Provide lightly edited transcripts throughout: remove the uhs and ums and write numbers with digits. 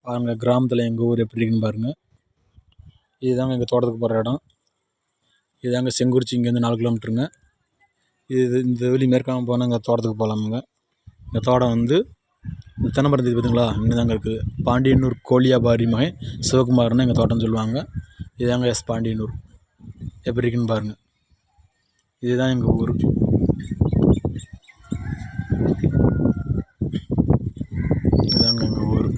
பாருங்கள் கிராமத்தில் எங்கள் ஊர் எப்படி இருக்குன்னு பாருங்கள். இதுதாங்க எங்கள் தோட்டத்துக்கு போகிற இடம். இதுதாங்க செங்குறிச்சி, இங்கேருந்து 4 கிலோமீட்டருங்க. இந்த வெளி மேற்காம போனால் எங்கள் தோட்டத்துக்கு போகலாமுங்க. இந்த தோட்டம் வந்து இந்த தென்னை மரம் தெரியுது பார்த்தீங்களா, இங்கே தாங்க இருக்குது. பாண்டியனூர் கோழியாபாரி மகன் சிவகுமார்னு எங்கள் தோட்டம்னு சொல்லுவாங்க. இதுதாங்க பாண்டியனூர் எப்படி இருக்குன்னு பாருங்கள். இதுதான் எங்கள் ஊர். இதுதாங்க எங்கள் ஊர்.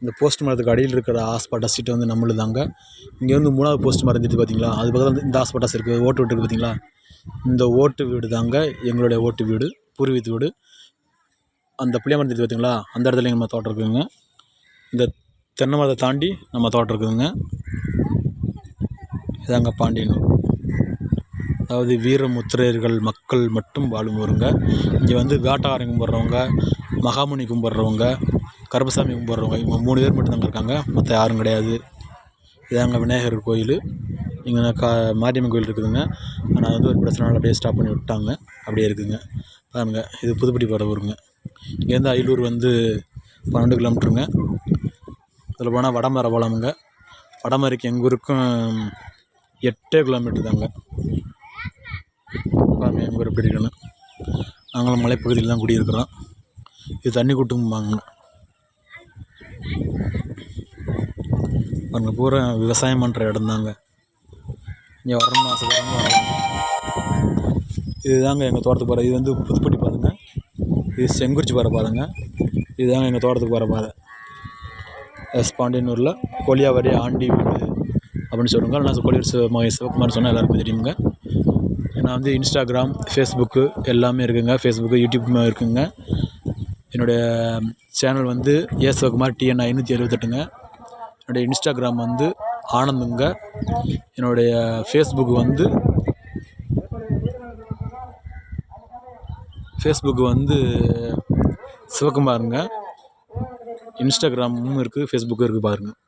இந்த போஸ்ட் மரத்துக்கு அடியில் இருக்கிற ஹாஸ்பாட்டா சீட்டை வந்து நம்மளுது தாங்க. இங்கே வந்து 3வது போஸ்ட் மரம் தெரியுது பார்த்தீங்களா, அது பக்கத்தில் வந்து இந்த ஹாஸ்பாட்டாஸ் இருக்குது. ஓட்டு வீடு இருக்குது பார்த்தீங்களா, இந்த ஓட்டு வீடு தாங்க எங்களுடைய ஓட்டு வீடு, பூர்வீகத்து வீடு. அந்த புளிய மரம் தெரியுது பார்த்தீங்களா, அந்த இடத்துல நம்ம தோட்டம் இருக்குதுங்க. இந்த தென்னை மரத்தை தாண்டி நம்ம தோட்டம் இருக்குதுங்க. இதாங்க பாண்டியனூர். அதாவது வீரமுத்திரையர்கள் மக்கள் மட்டும் வாழும் ஊருங்க. இங்கே வந்து வேட்டாரம் கும்பிட்றவங்க, மகாமுனி கும்பிட்றவங்க, கருப்பசாமி கும்பிட்றவங்க, இவங்க 3 பேர் மட்டும்தாங்க இருக்காங்க, மற்ற யாரும் கிடையாது. இதாங்க விநாயகர் கோயில். இங்கே மாரியம்மன் கோயில் இருக்குதுங்க. ஆனால் வந்து ஒரு பிரச்சனை அப்படியே ஸ்டாப் பண்ணி விட்டாங்க, அப்படியே இருக்குதுங்க. பாருங்க, இது புதுப்பட்டி போகிற ஊருங்க. இங்கேருந்து அயலூர் வந்து 12 கிலோமீட்டருங்க. அதில் போனால் வடமரை போகலாமுங்க. வடமரைக்கு எங்கள் ஊருக்கும் 8 கிலோமீட்டர் தாங்க. பாருங்கள் எங்கள் ஊர் எப்படி இருக்குன்னு. நாங்களும் மலைப்பகுதியில் தான் குடியிருக்கிறோம். இது தண்ணி கூட்டும்பாங்க. பாருங்கள், பூரா விவசாயம் பண்ணுற இடம் தாங்க. இங்கே வரணும்னு ஆசைப்படுறாங்க, வரணும். இதுதாங்க எங்கள் தோட்டத்துக்கு போகிற. இது வந்து புதுப்பட்டி பாருங்க. இது செங்குறிச்சி போகிற பாருங்க. இதுதாங்க எங்கள் தோட்டத்துக்கு போகிற பாதை. பாண்டியனூரில் கோழியாபாரி ஆண்டி வீடு அப்படின்னு சொல்லுவாங்க. நான் கோழியார் சிவகுமார் சொன்னால் எல்லாருக்கும் தெரியுங்க. நான் வந்து இன்ஸ்டாகிராம், ஃபேஸ்புக்கு எல்லாமே இருக்குதுங்க. ஃபேஸ்புக்கு, யூடியூப் இருக்குதுங்க. என்னுடைய சேனல் வந்து சிவகுமார் TN 578ங்க. என்னுடைய இன்ஸ்டாகிராம் வந்து ஆனந்துங்க. என்னுடைய ஃபேஸ்புக்கு வந்து சிவகுமாருங்க. இன்ஸ்டாகிராமும் இருக்குது, ஃபேஸ்புக்கும் இருக்குது பாருங்கள்.